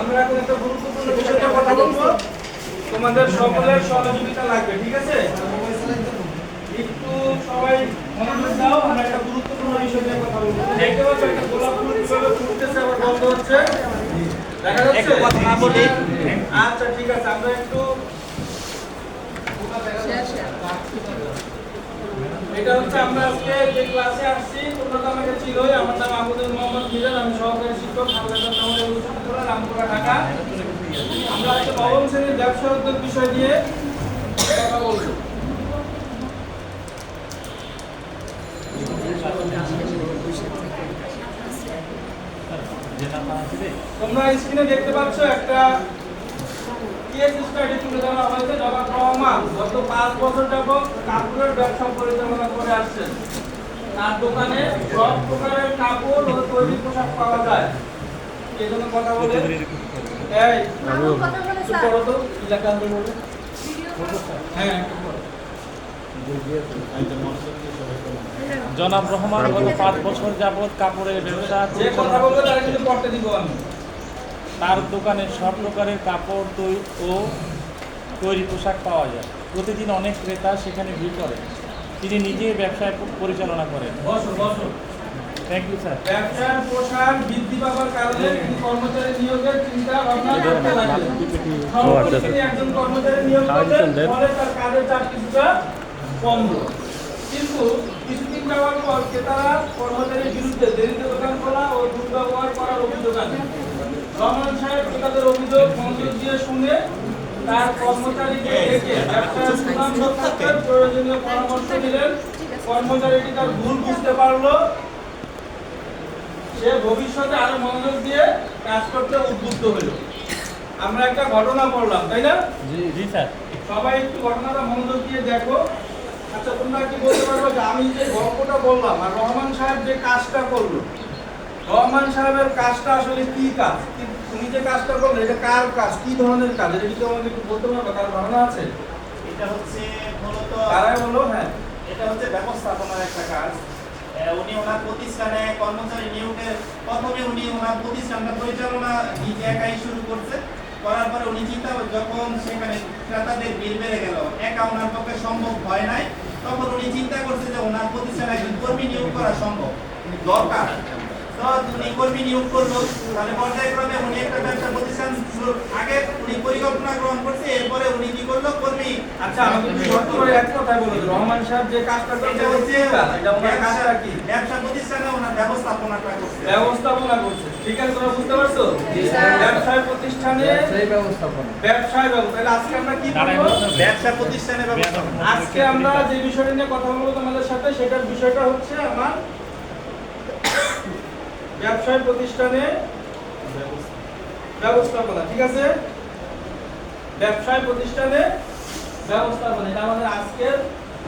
আমরা এখন একটা গুরুত্বপূর্ণ বিষয়টা কথা বলবো, তোমাদের সকলের সহযোগিতা লাগবে, ঠিক আছে? একটু সবাই মনোযোগ দাও, আমরা একটা গুরুত্বপূর্ণ বিষয় নিয়ে কথা বলবো। দেখতে পাচ্ছ একটা গোলাপ ফুল কিভাবে ফুটতেছে আবার বন্ধ হচ্ছে, দেখা যাচ্ছে? একটু কথা না বলি। আচ্ছা ঠিক আছে, আমরা একটু এটা হচ্ছে আমরা আজকে যে ক্লাসে আসছি, তোমরা তো আমাকে চিনোই। আমার নাম আবুদুল মোহাম্মদ মিজান, আমি সহকারী শিক্ষক হামলাদার নামের বিশ্ববিদ্যালয় রামপুরা ঢাকা। আমরা আজকে নবম শ্রেণীর ব্যবসা উদ্যোগ বিষয় নিয়ে কথা বলবো। তোমরা স্ক্রিনে দেখতে পাচ্ছ একটা কেস স্টাডি তুলে ধরা হয়েছে। জনাব রহমান গত 5 বছর যাবত কাপড়ের ব্যবসা পরিচালনা করে আসছেন। তার দোকানে সব প্রকারের কাপড় ও তৈরি পোশাক পাওয়া যায়। এই জন্য কথা বলে এই কথা বলে স্যার করো তো এলাকা আমরা বলে হ্যাঁ জনাব রহমান গত 5 বছর যাবত কাপড়ের ব্যবসা যে কথা বলবো তার কিন্তু করতে দিব আমি। তার দোকানে সব প্রকারের কাপড় ও তৈরি পোশাক পাওয়া যায়। প্রতিদিন অনেক ক্রেতা সেখানে ভিড় করে। তিনি নিজেই ব্যবসায় পরিচালনা করেন। Thank you sir. ব্যবসার প্রসার বৃদ্ধি পাওয়ার কারণে কর্মচারী নিয়োগের চিন্তা ভাবনা করতে লাগলেন। সর্বশেষে একজন কর্মচারী নিয়োগ করলেন, ফলে তার কাজের চাপ কিছুটা কমলো। কিন্তু কিছুদিন যাওয়ার পর ক্রেতারা কর্মচারীর বিরুদ্ধে দেরিতে দোকান খোলা ও দুর্ব্যবহার করার অভিযোগ আনে। রহমান সাহেব ক্রেতাদের অভিযোগ মনোযোগ দিয়ে শুনে তার কর্মচারীকে ডেকে ব্যবসার সুনাম রক্ষার প্রয়োজনীয় পরামর্শ দিলেন। কর্মচারীটি তার ভুল বুঝতে পারলো, সে ভবিষ্যতে আরো মনোযোগ দিয়ে কাজ করতে উদ্বুদ্ধ হলো। আমরা একটা ঘটনা পড়লাম, তাই না? জি জি স্যার। সবাই একটু ঘটনাটা মনোযোগ দিয়ে দেখো। আচ্ছা তোমরা কি বলতে পারবে যে আমি যে গল্পটা বললাম আর রহমান সাহেব যে কাজটা করলো, রহমান সাহেবের কাজটা আসলে কি কাজ? তুমি যে কাজটা করলে এটা কার কাজ, কি ধরনের কাজ, এটা কি তোমাকে একটু বলতে পারবে? কার ধারণা আছে? এটা হচ্ছে মূলত কারাই বলো। হ্যাঁ, এটা হচ্ছে ব্যবস্থাপনার একটা কাজ। উনি ওনার প্রতিষ্ঠানে কর্মচারী নিয়োগের প্রথমে উনি ওনার প্রতিষ্ঠানটা পরিচালনা নিজে একাই শুরু করছে। করার পরে উনি চিন্তা যখন সেখানে ক্রেতাদের ভিড় বেড়ে গেল, একা ওনার পক্ষে সম্ভব হয় নাই, তখন উনি চিন্তা করছে যে ওনার প্রতিষ্ঠানে একজন কর্মী নিয়োগ করা সম্ভব দরকার। তো উনি কর্মী নিয়োগ করলো। তাহলে পর্যায়ক্রমে উনি একটা ব্যবসা প্রতিষ্ঠান আগে উনি পরিকল্পনা গ্রহণ করছে, এরপরে উনি কি করলো কর্মী। আচ্ছা আমাকে একটু শর্ট করে এক কথায় বলো, রহমান সাহেব যে কাজটা করছে এটা ওনার কাজটা কি? ব্যবসা প্রতিষ্ঠানে ওনার ব্যবস্থাপনাটা করছে। ব্যবস্থাপনা করছে, ঠিক আছে? তোমরা বুঝতে পারছো? ব্যবসায় প্রতিষ্ঠানে ব্যবসায় ব্যবস্থা। তাহলে আজকে আমরা কি করব? ব্যবসা প্রতিষ্ঠানে ব্যবস্থাপনা। আজকে আমরা যে বিষয়টা নিয়ে কথা বলবো তোমাদের সাথে, সেটার বিষয়টা হচ্ছে আমার ব্যবসায় প্রতিষ্ঠানে ব্যবস্থাপনা, ঠিক আছে? ব্যবসায় প্রতিষ্ঠানে ব্যবস্থাপনা, এটা আমাদের আজকের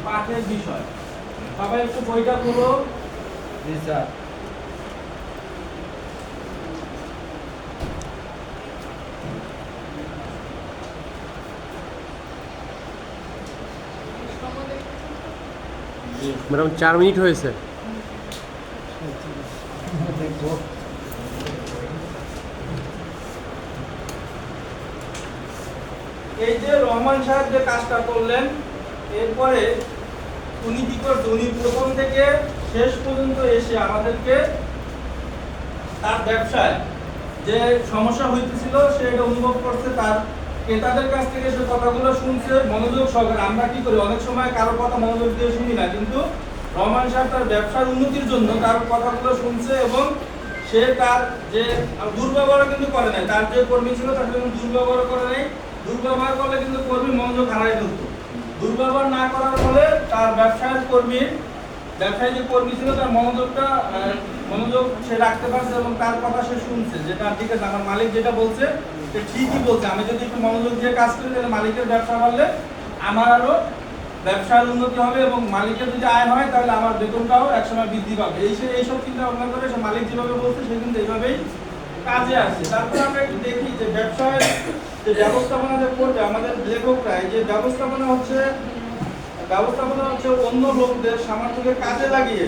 পাঠের বিষয়। সবাই একটু বইটা খুলো। জি স্যার। ম্যাডাম 4 মিনিট হয়েছে। এই যে রহমান সাহেব যে কাজটা করলেন, এরপরে উনি কি করছে, উনি প্রথম থেকে শেষ পর্যন্ত এসে আমাদেরকে তার ব্যবসায় যে সমস্যা হইতেছিল সেটা অনুভব করছে, তার ক্রেতাদের কাছ থেকে সে কথাগুলো শুনছে মনোযোগ সহকারে। আমরা কি করি, অনেক সময় কারো কথা মনোযোগ দিয়ে শুনি না, কিন্তু রহমান সাহেব তার ব্যবসার উন্নতির জন্য তার কথাগুলো শুনছে এবং সে তার যে দুর্ব্যবহার কিন্তু করে নাই। তার যে কর্মী ছিল তার জন্য দুর্ব্যবহার করে নাই। দুর্ব্যবহার করলে কিন্তু কর্মী মনোযোগ হারাই ফেলতো। দুর্ব্যবহার না করার ফলে তার ব্যবসায় যে কর্মী ছিল তার মনোযোগ সে রাখতে পারছে এবং তার কথা সে শুনছে, যেটা ঠিক আছে আমার মালিক যেটা বলছে সে ঠিকই বলছে। আমি যদি একটু মনোযোগ দিয়ে কাজ করি তাহলে মালিকের ব্যবসা বাড়লে আমার আরো ব্যবসার উন্নতি হবে এবং মালিকের যদি আয় হয় তাহলে আমার বেতনটাও একসময় বৃদ্ধি পাবে। এইসব চিন্তা ভাবনা করে সে মালিক যেভাবে বলছে সে কিন্তু এইভাবেই কাজে আসছে। তারপরে আমরা একটু দেখি যে ব্যবসায় যে ব্যবস্থাপনা যে করবে আমাদের লেখকরা, এই যে ব্যবস্থাপনা হচ্ছে অন্য লোকদের সামর্থ্যকে কাজে লাগিয়ে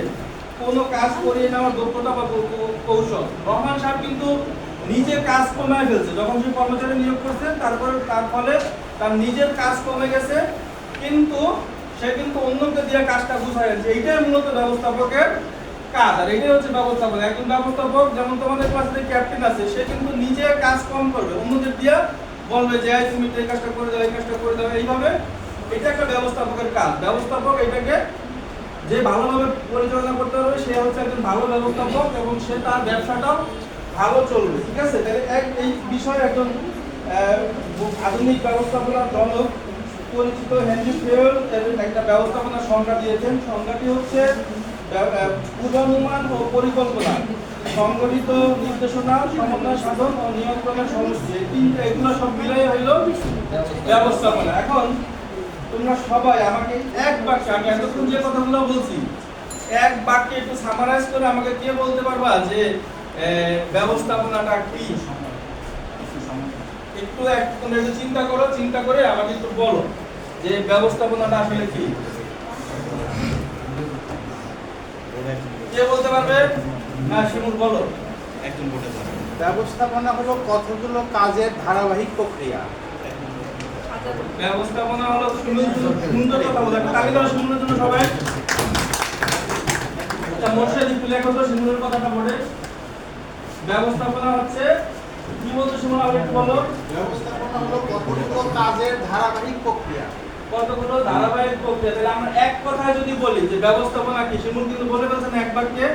কোনো কাজ করিয়ে নেওয়ার দক্ষতা বা কৌশল। রহমান সাহেব কিন্তু নিজে কাজ কমায় ফেলছে যখন সে কর্মচারী নিয়োগ করছে, তারপরে তার ফলে তার নিজের কাজ কমে গেছে, কিন্তু সে কিন্তু অন্যকে দিয়ে কাজটা বুঝায় যাচ্ছে। এইটাই মূলত ব্যবস্থাপকের কাজ, আর এটাই হচ্ছে ব্যবস্থাপক। একজন ব্যবস্থাপক যেমন তোমাদের ক্লাসে ক্যাপ্টেন আছে, সে কিন্তু নিজে কাজ কম করবে, অন্যদের দিয়ে বলবে যে তুমি এই কাজটা করে দাও, এই কাজটা করে দাও, এইভাবে। এটা একটা ব্যবস্থাপকের কাজ। ব্যবস্থাপক এটাকে যে ভালোভাবে পরিচালনা করতে পারবে, সে হচ্ছে একজন ভালো ব্যবস্থাপক এবং সে তার ব্যবসাটাও ভালো চলবে। ঠিক আছে, তাহলে এই বিষয়ে একজন আধুনিক ব্যবস্থাপনার জনক পরিচিত হেনরি ফেল একটা ব্যবস্থাপনার সংজ্ঞা দিয়েছেন। সংজ্ঞাটি হচ্ছে পূর্বানুমান ও পরিকল্পনা, সংগঠিত নির্দেশনা, সমন্বয় সাধন ও নিয়ন্ত্রণের সমষ্টি। এই তিনটা, এগুলো সব মিলাই হইল ব্যবস্থাপনা। এখন তোমরা সবাই আমাকে এক বাক্যে, আমি এতক্ষণ যে কথাগুলো বলছি, এক বাক্যে একটু সামারাইজ করে আমাকে কে বলতে পারবা যে ব্যবস্থাপনাটা কি? তোমরা একটু চিন্তা করো, চিন্তা করে আমাকে একটু বলো যে ব্যবস্থাপনাটা আসলে কি। কে বলতে পারবে? না, শিমুল বলো। একজন বলতে পারবে। ব্যবস্থাপনা হলো কতগুলো কাজের ধারাবাহিক প্রক্রিয়া। ব্যবস্থাপনা হলো সুন্দর কথা বলে, একটা তালিকা সুন্দর জন্য সবাই। আচ্ছা, মোর্শেদ একটু লেখো তো সুন্দর কথাটা বলে। ব্যবস্থাপনা হচ্ছে কি বলতো শিমুল, আবার একটু বলো। ব্যবস্থাপনা হলো কতগুলো কাজের ধারাবাহিক প্রক্রিয়া। কতগুলো ধারাবাহিক প্রক্রিয়া। তাহলে আমরা এক কথায় যদি বলি যে ব্যবস্থাপনা কি, শিমুল কিন্তু বলে ফেলছেন এক বাক্যে।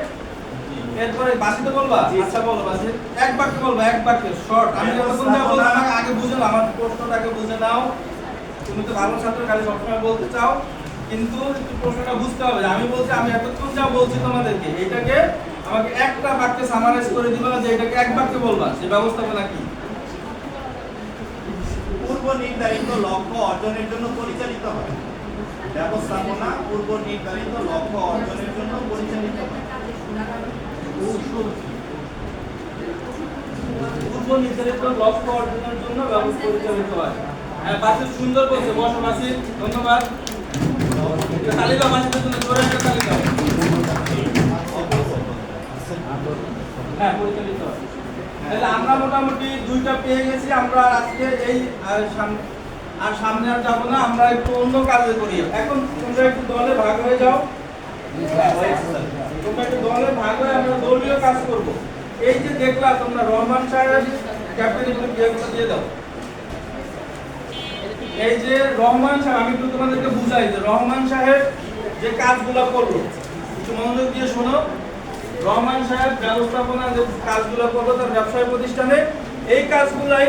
এরপরে বাসিতে বলবা? আচ্ছা বলো বাসি, এক বাক্যে বলবা, এক বাক্যে শর্ট। আমি যতক্ষণ যা বললাম আমাকে আগে বুঝে নাও, আমার প্রশ্নটাকে বুঝে নাও। তুমি তো ভালো ছাত্র, খালি সবসময় বলতে চাও, কিন্তু একটু প্রশ্নটা বুঝতে হবে। আমি বলছি, আমি এতক্ষণ যা বলছি তোমাদেরকে, এটাকে আমাকে একটা বাক্যে সামারাইজ করে দিবা, যে এটাকে এক বাক্যে বলবা যে ব্যবস্থাপনা কি। পূর্ব নির্ধারিত লক্ষ্য অর্জনের জন্য পরিচালিত হয়। ব্যবস্থাপনা পূর্ব নির্ধারিত লক্ষ্য অর্জনের জন্য পরিচালিত হয়। পূর্ব নির্ধারিত লক্ষ্য অর্জনের জন্য ব্যবস্থা পরিচালিত হয়। হ্যাঁ, বাসির সুন্দর বলছে। বসো বাসির, ধন্যবাদ। তালিকা বাসিদের জন্য জোরে একটা তালিকা। হ্যাঁ, পরিচালিত হয়। তাহলে আমরা মোটামুটি দুইটা পেয়ে গেছি। আমরা আজকে এই আর সামনে আর যাবো না, আমরা একটু অন্য কাজে করি। এখন তোমরা একটু দলে ভাগ হয়ে যাও। তোমরা একটু দলে ভাগ হয়ে আমরা দলীয় কাজ করব। এই যে দেখলা তোমরা রহমান সাহেব ক্যাপ্টেন একটু বিয়েগুলো দিয়ে দাও। এই যে রহমান সাহেব, আমি একটু তোমাদেরকে বুঝাই যে রহমান সাহেব যে কাজগুলো করলো, একটু মনোযোগ দিয়ে শোনো। রহমান সাহেব ব্যবস্থাপনা যে কাজগুলো করলো তার ব্যবসায় প্রতিষ্ঠানে, এই কাজগুলাই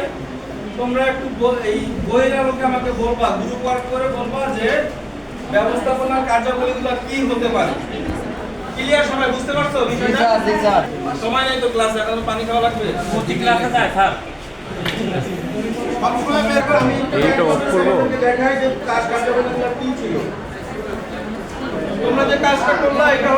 তোমরা একটু এই বইয়ের আলোকে আমাকে বলবা, গ্রুপ ওয়ার্ক করে বলবা যে ব্যবস্থাপনার কার্যাবলীগুলো কি হতে পারে। ক্লিয়ার? সবাই বুঝতে পারছো বিষয়টা? সময় নেই তো ক্লাসে, এখন পানি খাওয়া লাগবে। প্রতি ক্লাসে যায় স্যার। সবসময় বের করে আমি এইটা অফ করবো। দেখাই যে কাজ কার্যাবলীগুলো কি ছিল। তোমরা যে কাজটা করলা এটা